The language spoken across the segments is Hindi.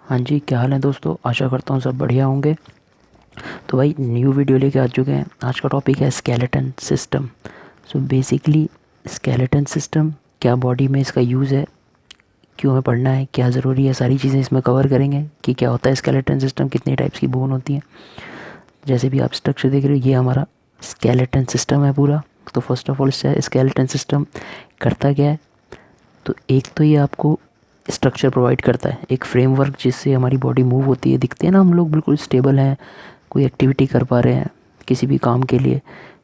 हाँ जी, क्या हाल है दोस्तों। आशा करता हूँ सब बढ़िया होंगे। तो भाई न्यू वीडियो लेके आ चुके हैं। आज का टॉपिक है skeleton system. So basically skeleton system क्या, बॉडी में इसका यूज़ है, क्यों हमें पढ़ना है, क्या ज़रूरी है, सारी चीज़ें इसमें कवर करेंगे कि क्या होता है स्केलेटन सिस्टम, कितने टाइप्स की बोन होती हैं। जैसे भी आप स्ट्रक्चर देख रहे हो, ये हमारा स्केलेटन सिस्टम है पूरा। तो first of all skeleton system करता क्या है। तो एक तो ये आपको स्ट्रक्चर प्रोवाइड करता है, एक फ्रेमवर्क जिससे हमारी बॉडी मूव होती है। दिखते हैं ना हम लोग बिल्कुल स्टेबल हैं, कोई एक्टिविटी कर पा रहे हैं किसी भी काम के लिए,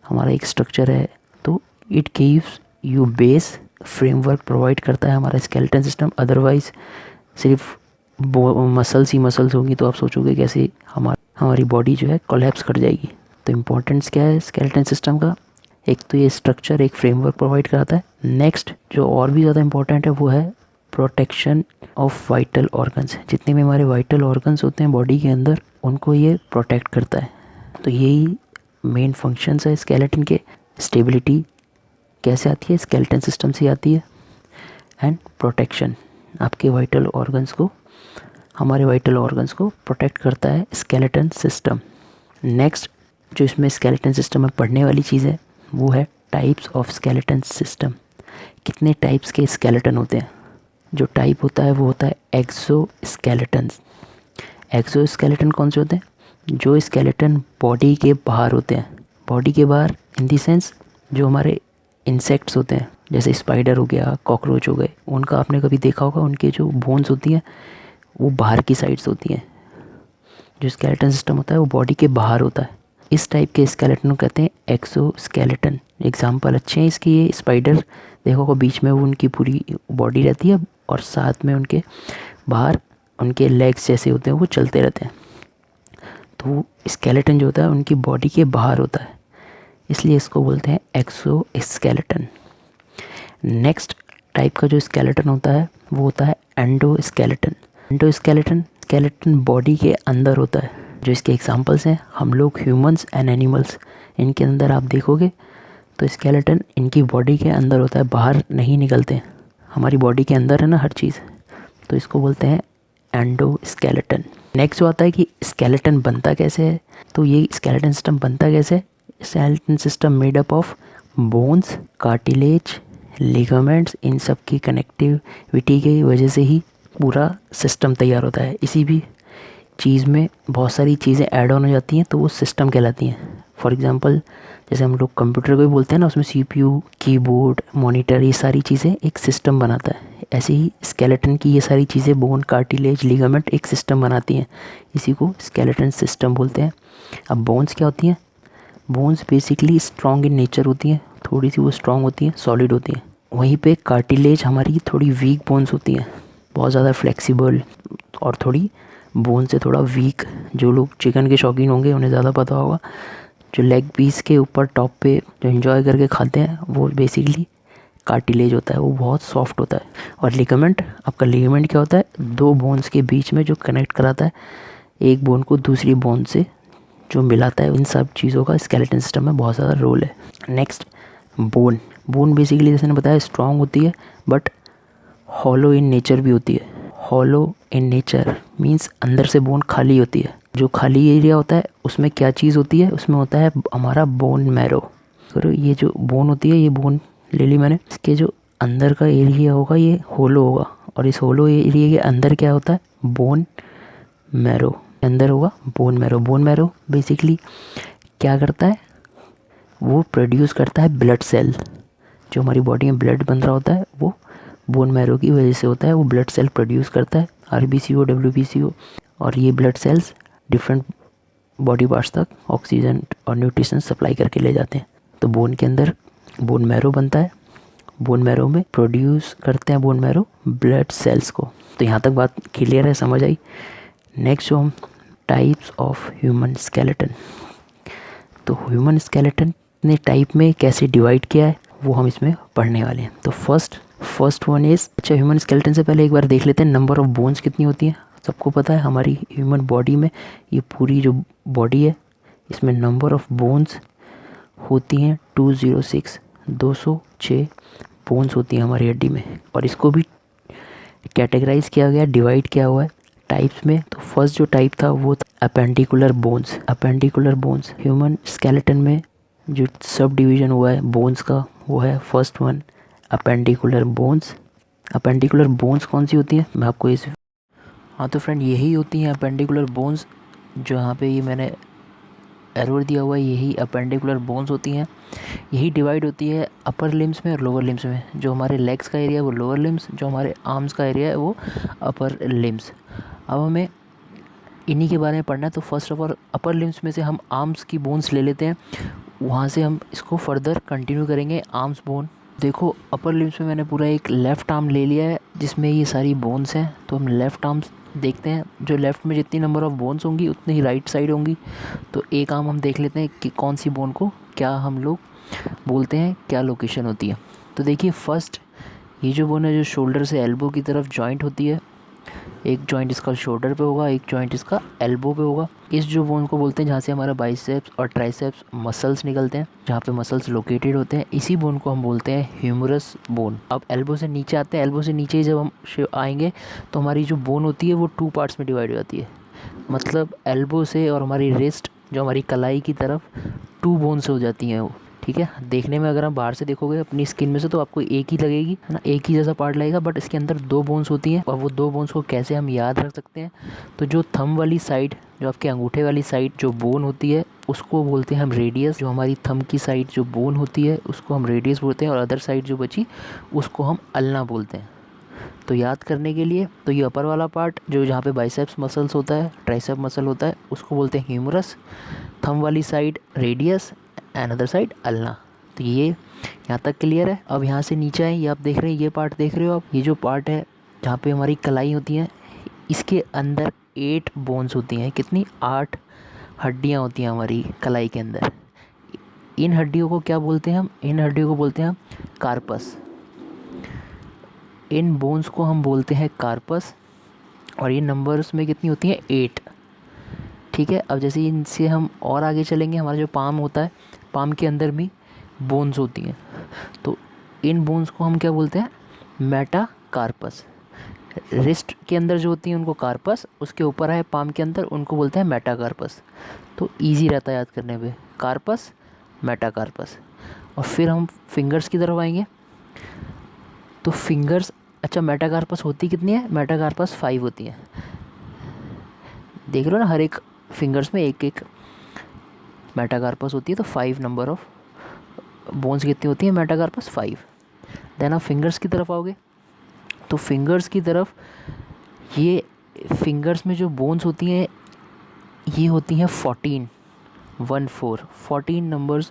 हमारा एक स्ट्रक्चर है। तो it gives you base, framework provide करता है हमारा स्केलेटन सिस्टम। अदरवाइज़ सिर्फ मसल्स ही मसल्स होंगी तो आप सोचोगे कैसे हमारी बॉडी जो है कोलैप्स कर जाएगी। तो इम्पोर्टेंस क्या है स्केलेटन सिस्टम का, एक तो ये स्ट्रक्चर एक फ्रेमवर्क प्रोवाइड कराता है। नेक्स्ट जो और भी ज़्यादा इम्पोर्टेंट है वो है प्रोटेक्शन ऑफ वाइटल ऑर्गन्स। जितने भी हमारे वाइटल ऑर्गन्स होते हैं बॉडी के अंदर, उनको ये प्रोटेक्ट करता है। तो यही मेन फंक्शंस है स्केलेटन के। स्टेबिलिटी कैसे आती है, स्केलेटन सिस्टम से आती है। एंड प्रोटेक्शन, आपके वाइटल ऑर्गन्स को, हमारे वाइटल ऑर्गन्स को प्रोटेक्ट करता है स्केलेटन सिस्टम। नेक्स्ट जो इसमें स्केलेटन सिस्टम में पढ़ने वाली चीज़ है वो है टाइप्स ऑफ स्केलेटन सिस्टम। कितने टाइप्स के स्केलेटन होते हैं। जो टाइप होता है वो होता है एक्सोस्केलेटन। एक्सोस्केलेटन कौन से होते हैं, जो स्केलेटन बॉडी के बाहर होते हैं। बॉडी के बाहर इन दी सेंस जो हमारे इंसेक्ट्स होते हैं, जैसे स्पाइडर हो गया, कॉकरोच हो गए, उनका आपने कभी देखा होगा, उनके जो बोन्स होती हैं वो बाहर की साइड्स होती हैं। जो स्केलेटन सिस्टम होता है वो बॉडी के बाहर होता है। इस टाइप के स्केलेटन को कहते हैं एक्सोस्केलेटन। एग्जाम्पल अच्छे हैं इसकी, ये स्पाइडर देखो को बीच में वो उनकी पूरी बॉडी रहती है और साथ में उनके बाहर उनके लेग्स जैसे होते हैं वो चलते रहते हैं। तो स्केलेटन जो होता है उनकी बॉडी के बाहर होता है, इसलिए इसको बोलते हैं एक्सोस्केलेटन। नेक्स्ट टाइप का जो स्केलेटन होता है वो होता है एंडोस्केलेटन। एंडोस्केलेटन स्केलेटन बॉडी के अंदर होता है। जो इसके एग्जांपल्स हैं हम लोग, ह्यूमंस एंड एनिमल्स, इनके अंदर आप देखोगे तो स्केलेटन इनकी बॉडी के अंदर होता है, बाहर नहीं निकलते। हमारी बॉडी के अंदर है ना हर चीज़, तो इसको बोलते हैं एंडोस्केलेटन। नेक्स्ट जो आता है कि स्केलेटन बनता कैसे है। तो ये स्केलेटन सिस्टम बनता कैसे है। Skeleton system made up of bones, cartilage, ligaments, इन सब की कनेक्टिविटी की वजह से ही पूरा सिस्टम तैयार होता है। इसी भी चीज़ में बहुत सारी चीज़ें ऐड ऑन हो जाती हैं तो वो सिस्टम कहलाती हैं। फॉर एग्जांपल जैसे हम लोग कंप्यूटर को भी बोलते हैं ना, उसमें सीपीयू, कीबोर्ड, मॉनिटर, ये सारी चीज़ें एक सिस्टम बनाता है। ऐसे ही स्केलेटन की ये सारी चीज़ें, बोन, कार्टिलेज, लिगामेंट, एक सिस्टम बनाती हैं। इसी को स्केलेटन सिस्टम बोलते हैं। अब बोन्स क्या होती हैं। Bones basically strong in nature होती हैं, थोड़ी सी वो स्ट्रॉन्ग होती हैं, सॉलिड होती हैं। वहीं पे कार्टिलेज हमारी थोड़ी वीक बोन्स होती हैं, बहुत ज़्यादा फ्लेक्सिबल और थोड़ी बोन से थोड़ा वीक। जो लोग चिकन के शौकीन होंगे उन्हें ज़्यादा पता होगा, जो लेग पीस के ऊपर टॉप पे जो एंजॉय करके खाते हैं वो बेसिकली कार्टिलेज होता है, वो बहुत सॉफ्ट होता है। और लिगामेंट, आपका लिगामेंट क्या होता है, दो बोन्स के बीच में जो कनेक्ट कराता है एक बोन को दूसरी बोन से, जो मिलाता है। इन सब चीज़ों का स्केलेटन सिस्टम में बहुत ज़्यादा रोल है। Next bone. बोन बेसिकली जैसे मैंने बताया स्ट्रॉन्ग होती है बट हॉलो इन नेचर भी होती है। हॉलो इन नेचर मीन्स अंदर से बोन खाली होती है। जो खाली एरिया होता है उसमें क्या चीज़ होती है, उसमें होता है हमारा बोन मैरो। तो ये जो बोन होती है, ये बोन ले ली मैंने, इसके जो अंदर का एरिया होगा ये होलो होगा, और इस होलो एरिया के अंदर क्या होता है, बोन मैरो अंदर होगा bone marrow. Bone marrow basically क्या करता है, वो प्रोड्यूस करता है ब्लड सेल। जो हमारी बॉडी में ब्लड बन रहा होता है वो बोन मैरो की वजह से होता है। वो ब्लड सेल प्रोड्यूस करता है, आरबीसीओ, डब्ल्यूबीसीओ, और ये blood cells different body parts तक ऑक्सीजन और न्यूट्रिशन सप्लाई करके ले जाते हैं। तो बोन के अंदर बोन मैरो बनता है, बोन मैरो में प्रोड्यूस करते हैं बोन मैरो ब्लड सेल्स को। तो यहाँ तक बात क्लियर है, समझ आई। नेक्स्ट जो हम टाइप्स ऑफ ह्यूमन स्केलेटन, तो ह्यूमन स्केलेटन ने टाइप में कैसे डिवाइड किया है वो हम इसमें पढ़ने वाले हैं। तो फर्स्ट वन इज़, अच्छा ह्यूमन स्केलेटन से पहले एक बार देख लेते हैं नंबर ऑफ बोन्स कितनी होती हैं। सबको पता है हमारी ह्यूमन बॉडी में, ये पूरी जो बॉडी है इसमें नंबर ऑफ बोन्स होती हैं 206, 206 बोन्स होती हैं हमारी हड्डी में। और इसको भी कैटेगराइज किया गया, डिवाइड किया हुआ है टाइप्स में, तो फर्स्ट जो टाइप था वो था appendicular bones. Appendicular bones human skeleton में जो सब डिवीज़न हुआ है बोन्स का, वो है first one appendicular bones. Appendicular bones कौन सी होती है मैं आपको इस, हाँ तो फ्रेंड यही होती हैं अपेंडिकुलर बोन्स, जो यहाँ पे ये मैंने एरो दिया हुआ है, यही अपेंडिकुलर बोन्स होती हैं। यही डिवाइड होती है अपर लिम्स में और लोअर लिम्स में। जो हमारे लेग्स का एरिया है वो लोअर लिम्स, जो हमारे आर्म्स का एरिया है वो अपर लिम्स। अब हमें इन्हीं के बारे में पढ़ना है, तो first of all upper limbs में से हम आर्म्स की बोन्स ले लेते हैं, वहाँ से हम इसको फर्दर कंटिन्यू करेंगे। आर्म्स बोन, देखो अपर लिम्स में मैंने पूरा एक लेफ़्ट आर्म ले लिया है जिसमें ये सारी बोन्स हैं, तो हम लेफ़्ट आर्म्स देखते हैं। जो लेफ़्ट में जितनी नंबर ऑफ़ बोन्स होंगी उतनी ही राइट साइड होंगी। तो एक आर्म हम देख लेते हैं कि कौन सी बोन को क्या हम लोग बोलते हैं, क्या लोकेशन होती है। तो देखिए फर्स्ट ये जो बोन है जो शोल्डर से एल्बो की तरफ जॉइंट होती है, एक जॉइंट इसका शोल्डर पे होगा, एक जॉइंट इसका एल्बो पे होगा। इस जो बोन को बोलते हैं जहाँ से हमारा बाइसेप्स और ट्राइसेप्स मसल्स निकलते हैं, जहाँ पे मसल्स लोकेटेड होते हैं, इसी बोन को हम बोलते हैं ह्यूमरस बोन। अब एल्बो से नीचे आते हैं, एल्बो से नीचे जब हम आएंगे तो हमारी जो बोन होती है वो 2 पार्ट्स में डिवाइड हो जाती है। मतलब एल्बो से और हमारी रिस्ट जो हमारी कलाई की तरफ 2 बोन से हो जाती हैं वो, ठीक है। देखने में अगर आप बाहर से देखोगे अपनी स्किन में से तो आपको एक ही लगेगी, है ना, एक ही जैसा पार्ट लगेगा, बट इसके अंदर 2 बोन्स होती हैं। और वो 2 बोन्स को कैसे हम याद रख सकते हैं, तो जो थंब वाली साइड, जो आपके अंगूठे वाली साइड जो बोन होती है उसको बोलते हैं हम रेडियस। जो हमारी थंब की साइड जो बोन होती है उसको हम रेडियस बोलते हैं, और अदर साइड जो बची उसको हम अल्ना बोलते हैं। तो याद करने के लिए, तो ये अपर वाला पार्ट जो जहाँ पे बाइसेप्स मसल्स होता है, ट्राइसेप मसल होता है, उसको बोलते हैं ह्यूमरस। थंब वाली side radius, and other side ulna. तो ये यहाँ तक क्लियर है। अब यहाँ से नीचे आए, ये आप देख रहे हैं, ये पार्ट देख रहे हो आप, ये जो पार्ट है जहाँ पे हमारी कलाई होती है, इसके अंदर 8 बोन्स होती हैं। कितनी? 8 हड्डियाँ होती हैं हमारी कलाई के अंदर। इन हड्डियों को क्या बोलते हैं हम? इन हड्डियों को बोलते हैं हम कार्पस। इन बोन्स को हम बोलते हैं कार्पस, और ये नंबर्स में कितनी होती हैं? 8, ठीक है। अब जैसे इनसे हम और आगे चलेंगे, हमारा जो पाम होता है, पाम के अंदर भी बोन्स होती हैं, तो इन बोन्स को हम क्या बोलते हैं? मेटाकार्पस। रिस्ट के अंदर जो होती हैं उनको कार्पस, उसके ऊपर है पाम के अंदर, उनको बोलते हैं मेटाकार्पस। तो इजी रहता है याद करने पे, कार्पस, मेटाकार्पस। और फिर हम फिंगर्स की तरफ आएंगे, तो फिंगर्स, अच्छा मेटाकार्पस होती कितनी है? मेटाकार्पस 5 होती है। देख लो ना, हर एक फिंगर्स में एक एक मेटाकार्पस होती है, तो 5 नंबर ऑफ बोन्स कितनी होती है? मेटाकार्पस 5। देन आप फिंगर्स की तरफ आओगे, तो फिंगर्स की तरफ ये फिंगर्स में जो बोन्स होती हैं ये होती हैं 14 नंबर्स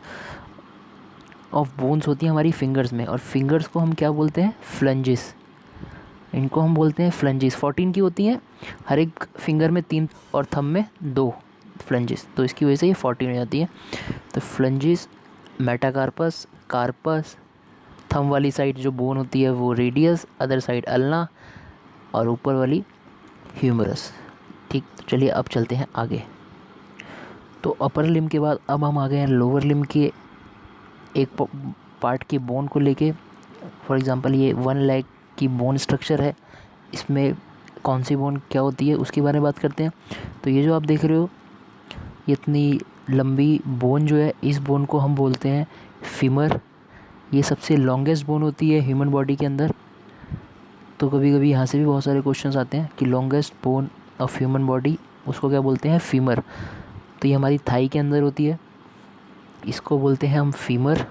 ऑफ बोन्स होती हैं हमारी फिंगर्स में। और फिंगर्स को हम क्या बोलते हैं? फ्लंजेस। इनको हम बोलते हैं फ्लंजेस। 14 की होती हैं, हर एक फिंगर में 3 और थंब में 2 फ्लंजेस, तो इसकी वजह से ये 14 हो जाती है। तो फ्लंजेस, मेटाकार्पस, कार्पस, थंब वाली साइड जो बोन होती है वो रेडियस, अदर साइड अल्ना, और ऊपर वाली ह्यूमरस। ठीक, तो चलिए अब चलते हैं आगे। तो अपर लिम के बाद अब हम आ गए हैं लोअर लिम के एक पार्ट की बोन को लेके। फॉर एग्जांपल ये 1 लेग की बोन स्ट्रक्चर है, इसमें कौन सी बोन क्या होती है उसके बारे में बात करते हैं। तो ये जो आप देख रहे हो, ये इतनी लंबी बोन जो है, इस बोन को हम बोलते हैं फीमर। ये सबसे लॉन्गेस्ट बोन होती है ह्यूमन बॉडी के अंदर। तो कभी कभी यहाँ से भी बहुत सारे क्वेश्चंस आते हैं कि longest bone of human body, उसको क्या बोलते हैं? फीमर। तो ये हमारी थाई के अंदर होती है, इसको बोलते हैं हम फीमर।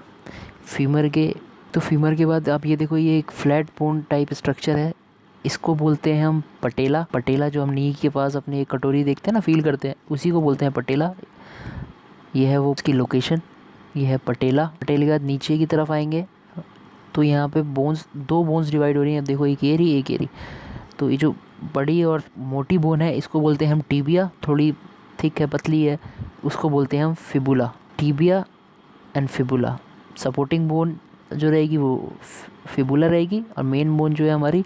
फीमर के बाद आप ये देखो, ये एक फ्लैट बोन टाइप स्ट्रक्चर है, इसको बोलते हैं हम पटेला। पटेला जो हम नी के पास अपनी एक कटोरी देखते हैं ना, फील करते हैं, उसी को बोलते हैं पटेला। ये है वो उसकी लोकेशन, ये है पटेला। पटेले के बाद नीचे की तरफ आएंगे तो यहाँ पे बोन्स, 2 बोन्स डिवाइड हो रही हैं। देखो एक एरी, एक एरी। तो ये जो बड़ी और मोटी बोन है इसको बोलते हैं हम टीबिया, थोड़ी थिक है, पतली है, उसको बोलते हैं हम fibula. Tibia and fibula. Supporting bone जो रहेगी वो फिबुला रहेगी, और मेन बोन जो है हमारी,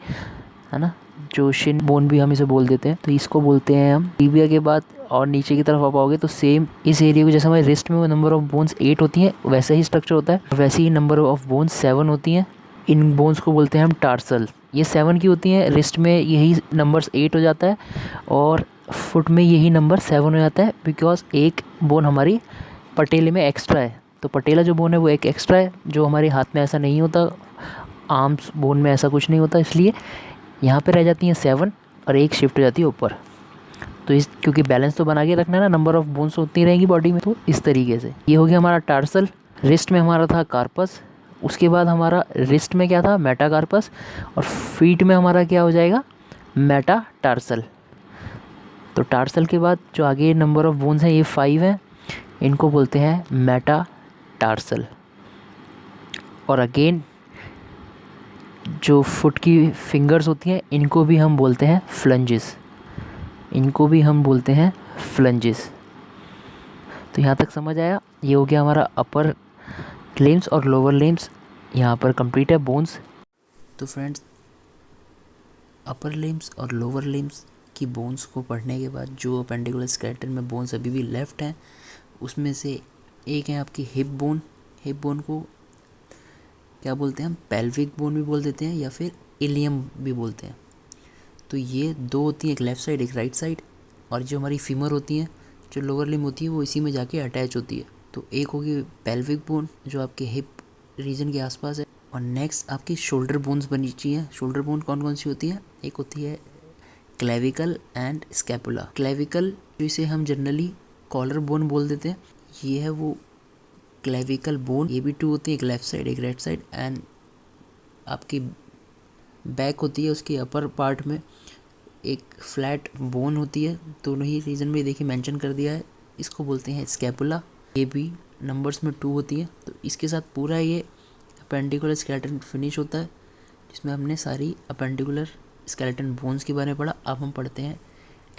है ना, जो शिन बोन भी हम इसे बोल देते हैं, तो इसको बोलते हैं हम टीबिया। के बाद और नीचे की तरफ आप आओगे तो सेम इस एरिया को, जैसे हमारे रिस्ट में वो नंबर ऑफ बोन्स 8 होती हैं, वैसे ही स्ट्रक्चर होता है, वैसे ही नंबर ऑफ बोन्स 7 होती हैं इन बोन्स को बोलते हैं हम टार्सल। ये 7 की होती हैं, रिस्ट में यही नंबर्स 8 हो जाता है और फुट में यही नंबर 7 हो जाता है, बिकॉज एक बोन हमारी पटेले में एक्स्ट्रा है। तो पटेला जो बोन है वो एक एक्स्ट्रा है, जो हमारे हाथ में ऐसा नहीं होता, आर्म्स बोन में ऐसा कुछ नहीं होता, इसलिए यहाँ पे रह जाती हैं 7 और एक शिफ्ट हो जाती है ऊपर। तो इस क्योंकि बैलेंस तो बना के रखना है ना, नंबर ऑफ बोन्स होती रहेंगी बॉडी में, तो इस तरीके से ये हो गया हमारा टार्सल। रिस्ट में हमारा था कार्पस, उसके बाद हमारा रिस्ट में क्या था, मेटाकार्पस, और फीट में हमारा क्या हो जाएगा, मेटाटार्सल। तो टार्सल के बाद जो आगे नंबर ऑफ बोन्स हैं ये 5 हैं, इनको बोलते हैं मेटाटार्सल। और अगेन जो फुट की फिंगर्स होती हैं इनको भी हम बोलते हैं फ्लंजेस, इनको भी हम बोलते हैं फ्लंजेस। तो यहाँ तक समझ आया। ये हो गया हमारा अपर लिम्स और लोअर लिम्स, यहाँ पर कंप्लीट है बोन्स। तो फ्रेंड्स, अपर लिम्स और लोअर लिम्स की बोन्स को पढ़ने के बाद जो अपेंडिकुलर स्केलेटन में बोन्स अभी भी लेफ्ट हैं, उसमें से एक है आपकी हिप बोन। हिप बोन को क्या बोलते हैं हम, पेल्विक बोन भी बोल देते हैं या फिर इलियम भी बोलते हैं। तो ये दो होती हैं, एक लेफ़्ट साइड एक राइट साइड, और जो हमारी फीमर होती है, जो लोअर लिम होती है, वो इसी में जाके अटैच होती है। तो एक होगी पेल्विक बोन जो आपके हिप रीजन के आसपास है, और नेक्स्ट आपकी शोल्डर बोन्स बची हैं। शोल्डर बोन कौन कौन सी होती है, एक होती है क्लेविकल एंड स्कैपुला। क्लेविकल जो इसे हम जनरली कॉलर बोन बोल देते हैं, ये है वो क्लेविकल बोन। ये भी 2 होती है, एक लेफ़्ट साइड एक राइट साइड, एंड आपकी बैक होती है, उसकी अपर पार्ट में एक फ्लैट बोन होती है। दोनों ही रीजन में देखिए मेंशन कर दिया है, इसको बोलते हैं स्कैपुला। ये भी नंबर्स में 2 होती है। तो इसके साथ पूरा ये अपेंडिकुलर स्केलेटन फिनिश होता है, जिसमें हमने सारी अपेंडिकुलर स्केलेटन बोन्स के बारे में पढ़ा। अब हम पढ़ते हैं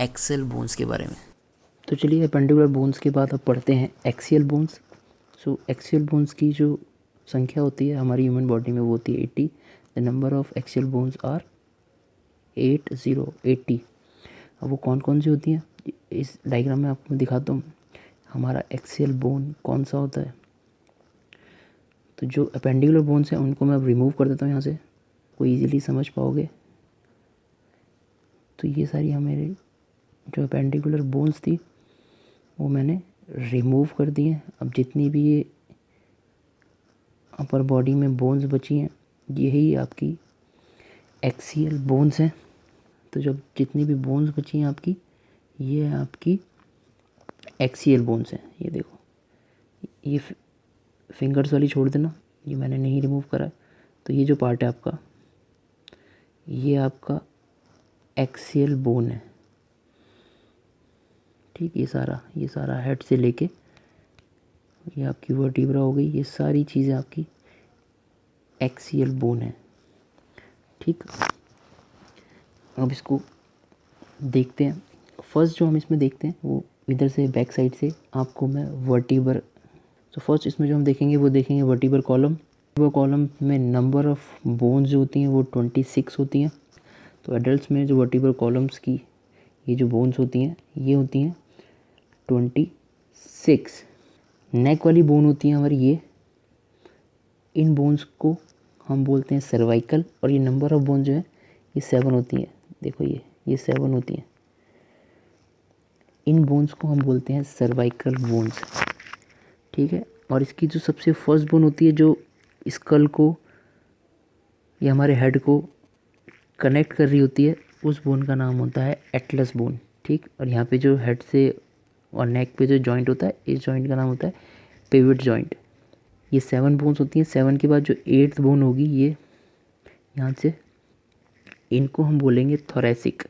एक्सेल बोन्स के बारे में। तो चलिए, अपेंडिकुलर बोन्स के बाद अब पढ़ते हैं एक्सियल बोन्स। सो एक्सियल बोन्स की जो संख्या होती है हमारी ह्यूमन बॉडी में वो होती है 80। The number of axial bones are 80। अब वो कौन कौन सी होती हैं, इस डायग्राम में आपको दिखाता हूँ। हमारा एक्सियल बोन कौन सा होता है, तो जो अपेंडिकुलर बोन्स हैं उनको मैं अब रिमूव कर देता हूँ यहाँ से, कोई इजीली समझ पाओगे। तो ये सारी हमारे जो अपेंडिकुलर बोन्स थी वो मैंने रिमूव कर दी हैं। अब जितनी भी ये अपर बॉडी में बोन्स बची हैं, यही आपकी एक्सियल बोन्स हैं। तो जब जितनी भी बोन्स बची हैं आपकी, ये है आपकी एक्सियल बोन्स हैं। ये देखो, ये फिंगर्स वाली छोड़ देना, ये मैंने नहीं रिमूव करा। तो ये जो पार्ट है आपका, ये आपका एक्सियल बोन है। ठीक, ये सारा हेड से लेके ये आपकी वर्टिब्रा हो गई, ये सारी चीज़ें आपकी एक्सियल बोन है। ठीक, अब इसको देखते हैं। फर्स्ट जो हम इसमें देखते हैं वो इधर से बैक साइड से आपको मैं वर्टिबर। तो फर्स्ट इसमें जो हम देखेंगे वो देखेंगे वर्टिबर कॉलम। वो कॉलम में नंबर ऑफ बोन्स जो होती हैं वो 26 होती हैं। तो एडल्ट्स में जो वर्टिबर कॉलम्स की ये जो बोन्स होती हैं ये होती हैं 26। नेक वाली बोन होती है हमारी ये, इन बोन्स को हम बोलते हैं सर्वाइकल, और ये नंबर ऑफ बोन जो है ये 7 होती हैं। देखो ये 7 होती हैं। इन बोन्स को हम बोलते हैं सर्वाइकल बोन्स। ठीक है, और इसकी जो सबसे फर्स्ट बोन होती है जो स्कल को या हमारे हेड को कनेक्ट कर रही होती है, उस बोन का नाम होता है एटलस बोन। ठीक, और यहाँ पे जो हेड से और नेक पे जो जॉइंट होता है, इस जॉइंट का नाम होता है पिवट जॉइंट। ये 7 बोन्स होती हैं। 7 के बाद जो 8th बोन होगी ये यहाँ से, इनको हम बोलेंगे थोरेसिक।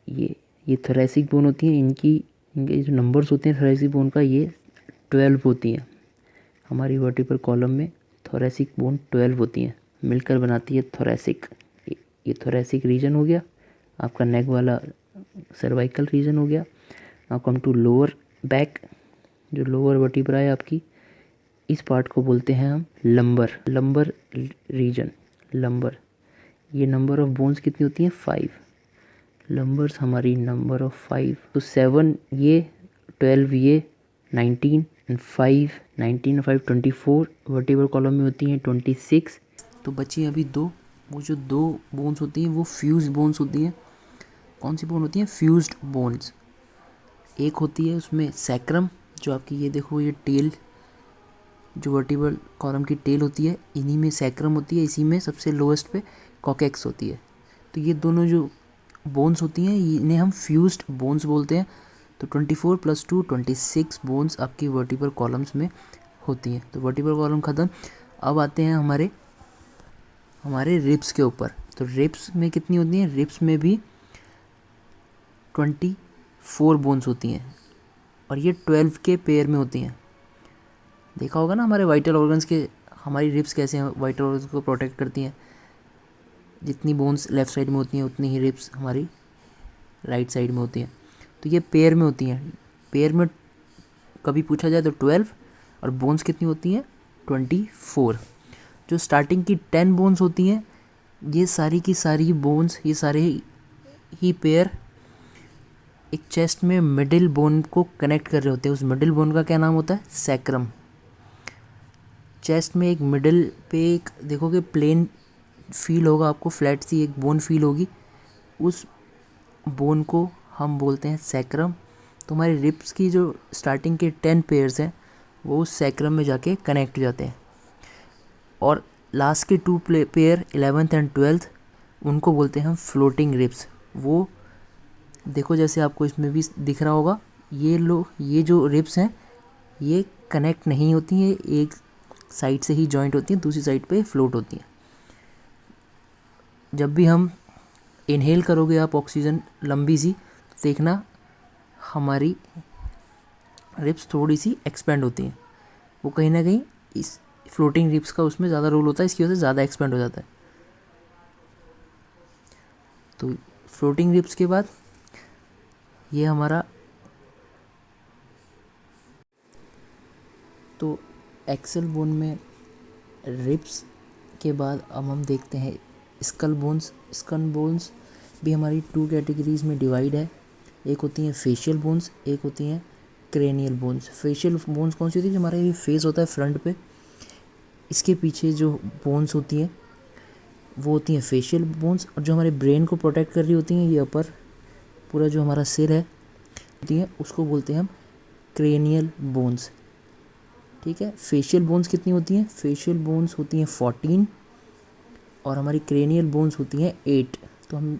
ये थोरेसिक बोन होती हैं। इनके जो नंबर्स होते हैं थोरेसिक बोन का, ये 12 होती हैं। हमारी वर्टिब्रल कॉलम में थोरेसिक बोन 12 होती हैं, मिलकर बनाती है थोरेसिक। ये थोरेसिक रीजन हो गया आपका, नेक वाला सर्वाइकल रीजन हो गया। Now come to lower back. जो लोअर वर्टिब्रा है आपकी, इस पार्ट को बोलते हैं हम लंबर रीजन। लंबर, ये नंबर ऑफ बोन्स कितनी होती हैं, 5 लंबर्स हमारी नंबर ऑफ 5। तो 7 ये, 12 ये, 19 एंड 5, 19 और 5 24 वर्टिब्रल कॉलम में होती हैं 26। तो बची अभी दो। वो जो दो बोन्स होती हैं वो फ्यूज बोन्स होती हैं। कौन सी बोन होती हैं? Fused bones. एक होती है उसमें सैक्रम, जो आपकी ये देखो ये टेल, जो वर्टिब्रल कॉलम की टेल होती है, इन्हीं में सैक्रम होती है, इसी में सबसे लोएस्ट पे कॉकेक्स होती है। तो ये दोनों जो बोन्स होती हैं इन्हें हम फ्यूज्ड बोन्स बोलते हैं। तो 24 + 2 26 बोन्स आपकी वर्टिब्रल कॉलम्स में होती हैं। तो वर्टिब्रल कॉलम ख़त्म। अब आते हैं हमारे रिब्स के ऊपर। तो रिब्स में कितनी होती हैं? रिब्स में भी 24 बोन्स होती हैं और ये 12 के पेयर में होती हैं। देखा होगा ना हमारे वाइटल ऑर्गन्स के, हमारी रिब्स कैसे हैं वाइटल ऑर्गन्स को प्रोटेक्ट करती हैं। जितनी बोन्स लेफ़्ट साइड में होती हैं उतनी ही रिब्स हमारी राइट साइड में होती हैं। तो ये पेयर में होती हैं। पेयर में कभी पूछा जाए तो 12, और बोन्स कितनी होती हैं? 24। जो स्टार्टिंग की 10 बोन्स होती हैं, ये सारी की सारी बोन्स, ये सारे ही पेयर एक चेस्ट में मिडिल बोन को कनेक्ट कर रहे होते हैं। उस मिडिल बोन का क्या नाम होता है? सैक्रम। चेस्ट में एक मिडिल पे एक देखोगे प्लेन फील होगा आपको, फ्लैट सी एक बोन फील होगी, उस बोन को हम बोलते हैं सैक्रम। तो हमारे रिब्स की जो स्टार्टिंग के 10 पेयर्स हैं वो उस सैक्रम में जाके कनेक्ट हो जाते हैं। और लास्ट के 2 पेयर 11th एंड 12th उनको बोलते हैं हम फ्लोटिंग रिब्स। वो देखो जैसे आपको इसमें भी दिख रहा होगा, ये जो रिब्स हैं ये कनेक्ट नहीं होती हैं, एक साइड से ही जॉइंट होती हैं, दूसरी साइड पे फ्लोट होती हैं। जब भी हम इनहेल करोगे आप ऑक्सीजन लंबी सी, तो देखना हमारी रिब्स थोड़ी सी एक्सपेंड होती हैं। वो कहीं ना कहीं इस फ्लोटिंग रिब्स का उसमें ज़्यादा रोल होता है, इसकी वजह से ज़्यादा एक्सपेंड हो जाता है। तो फ्लोटिंग रिब्स के बाद ये हमारा तो एक्सल बोन में रिब्स के बाद अब हम देखते हैं स्कल बोन्स। स्कल बोन्स भी हमारी 2 कैटेगरीज में डिवाइड है। एक होती हैं फेशियल बोन्स, एक होती हैं क्रेनियल बोन्स। फेशियल बोन्स कौन सी होती है? जो हमारा ये फेस होता है फ्रंट पे, इसके पीछे जो बोन्स होती हैं वो होती हैं फेशियल बोन्स। और जो हमारे ब्रेन को प्रोटेक्ट कर रही होती हैं, ये अपर पूरा जो हमारा सिर है होती हैं, उसको बोलते हैं हम क्रेनियल बोन्स। ठीक है। फेशियल बोन्स कितनी होती हैं? फेशियल बोन्स होती हैं 14 और हमारी क्रेनियल बोन्स होती हैं 8। तो हम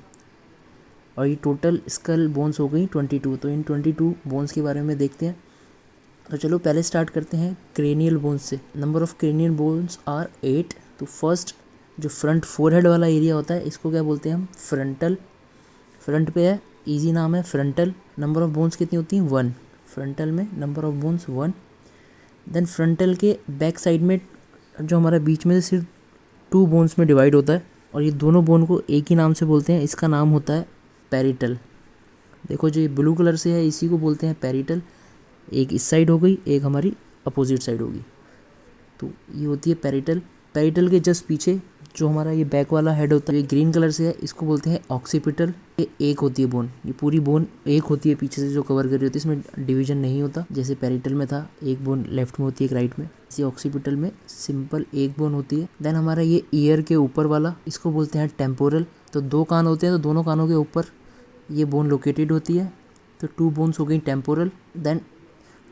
और ये टोटल स्कल बोन्स हो गई 22। तो इन 22 बोन्स के बारे में देखते हैं। तो चलो पहले स्टार्ट करते हैं क्रेनियल बोन्स से। Number of cranial bones are 8। तो फर्स्ट जो फ्रंट फोरहेड वाला एरिया होता है इसको क्या बोलते हैं हम? फ्रंटल। फ्रंट पे है, इजी नाम है फ्रंटल। नंबर ऑफ बोन्स कितनी होती हैं? 1। फ्रंटल में number of bones 1। Then frontal के बैक साइड में जो हमारा बीच में से सिर्फ 2 बोन्स में डिवाइड होता है, और ये दोनों बोन को एक ही नाम से बोलते हैं। इसका नाम होता है पैरिटल। देखो जो ये ब्लू कलर से है इसी को बोलते हैं पैरिटल। एक इस साइड हो गई, एक हमारी अपोजिट साइड होगी। तो ये होती है पैरिटल। पैरिटल के जस्ट पीछे जो हमारा ये बैक वाला हेड होता है, ये ग्रीन कलर से है, इसको बोलते हैं ऑक्सीपिटल। ये एक होती है बोन, ये पूरी बोन एक होती है पीछे से जो कवर कर रही होती है, इसमें डिवीजन नहीं होता। जैसे पैरिटल में था एक बोन लेफ्ट में होती है एक राइट में, इसी ऑक्सीपिटल में सिंपल एक बोन होती है। देन हमारा ये ईयर के ऊपर वाला, इसको बोलते हैं टेम्पोरल। तो 2 कान होते हैं, तो दोनों कानों के ऊपर ये बोन लोकेटेड होती है। तो 2 बोन्स हो गई टेम्पोरल। देन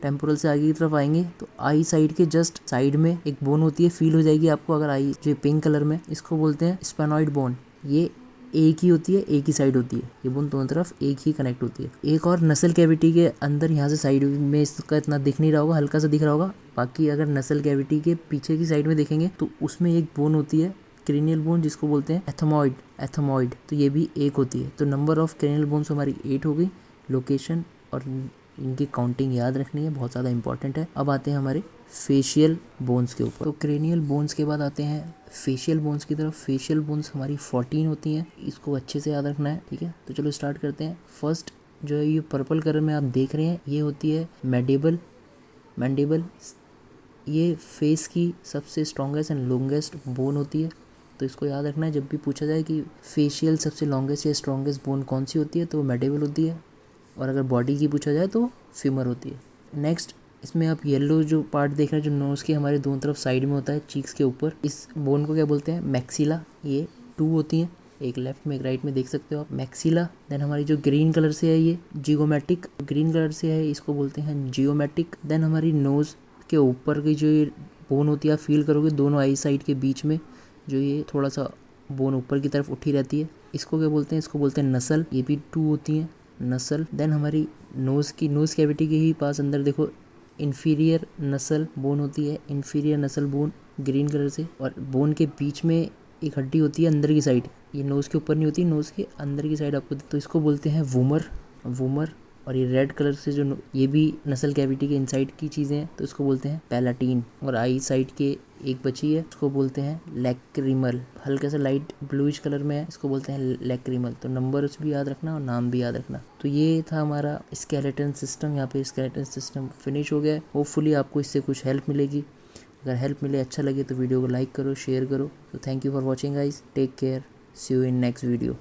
टेम्पोरल से आगे की तरफ आएंगे तो आई साइड के जस्ट साइड में एक बोन होती है, फील हो जाएगी आपको अगर आई जो पिंक कलर में, इसको बोलते हैं स्पेनॉइड बोन। ये एक ही होती है, एक ही साइड होती है, ये बोन दोनों तरफ एक ही कनेक्ट होती है। एक और नसल कैविटी के अंदर यहाँ से साइड में इसका इतना दिख नहीं रहा होगा, हल्का सा दिख रहा होगा। बाकी अगर नसल कैविटी के पीछे की साइड में देखेंगे तो उसमें एक बोन होती है क्रेनियल बोन, जिसको बोलते हैं एथमॉइड। तो ये भी एक होती है। तो नंबर ऑफ क्रेनियल बोन्स हमारी 8 हो गई। लोकेशन और इनकी काउंटिंग याद रखनी है, बहुत ज़्यादा इंपॉर्टेंट है। अब आते हैं हमारे फेशियल बोन्स के ऊपर। तो क्रेनियल बोन्स के बाद आते हैं फेशियल बोन्स की तरफ। फेशियल बोन्स हमारी 14 होती हैं, इसको अच्छे से याद रखना है। ठीक है, तो चलो स्टार्ट करते हैं। फर्स्ट जो है ये पर्पल कलर में आप देख रहे हैं, ये होती है मैंडिबल। ये फेस की सबसे स्ट्रॉन्गेस्ट एंड लॉन्गेस्ट बोन होती है। तो इसको याद रखना है, जब भी पूछा जाए कि फेशियल सबसे लॉन्गेस्ट या स्ट्रॉन्गेस्ट बोन कौन सी होती है तो मैंडिबल होती है। और अगर बॉडी की पूछा जाए तो फीमर होती है। नेक्स्ट इसमें आप येलो जो पार्ट देख रहे हैं जो नोज़ के हमारे दोनों तरफ साइड में होता है, चीक्स के ऊपर, इस बोन को क्या बोलते हैं? मैक्सिला। ये 2 होती हैं, एक लेफ्ट में एक राइट में, देख सकते हो आप, मैक्सिला। देन हमारी जो ग्रीन कलर से है ये जियोमेटिक, ग्रीन कलर से है, इसको बोलते हैं जियोमेटिक। देन हमारी नोज़ के ऊपर की जो ये बोन होती है, आप फील करोगे दोनों आई साइड के बीच में जो ये थोड़ा सा बोन ऊपर की तरफ उठी रहती है, इसको क्या बोलते हैं? इसको बोलते हैं नसल। ये भी 2 होती हैं, नसल। देन हमारी नोज़ कैविटी के ही पास अंदर देखो इन्फीरियर नसल बोन होती है, इन्फीरियर नसल बोन ग्रीन कलर से, और बोन के बीच में एक हड्डी होती है अंदर की साइड, ये नोज़ के ऊपर नहीं होती, नोज़ के अंदर की साइड आपको, तो इसको बोलते हैं वूमर। और ये रेड कलर से जो ये भी नसल कैविटी के इनसाइड की चीज़ें हैं, तो इसको बोलते हैं पैलाटीन। और आई साइड के एक बची है, उसको बोलते हैं लैक्रिमल, हल्का सा लाइट ब्लूइश कलर में है, इसको बोलते हैं लैक्रिमल। तो नंबर्स भी याद रखना और नाम भी याद रखना। तो ये था हमारा स्केलेटन सिस्टम। यहाँ पे स्केलेटन सिस्टम फिनिश हो गया है। होपफुली आपको इससे कुछ हेल्प मिलेगी। अगर हेल्प मिले, अच्छा लगे तो वीडियो को लाइक करो, शेयर करो। तो thank you for watching guys, take care, see you in next video.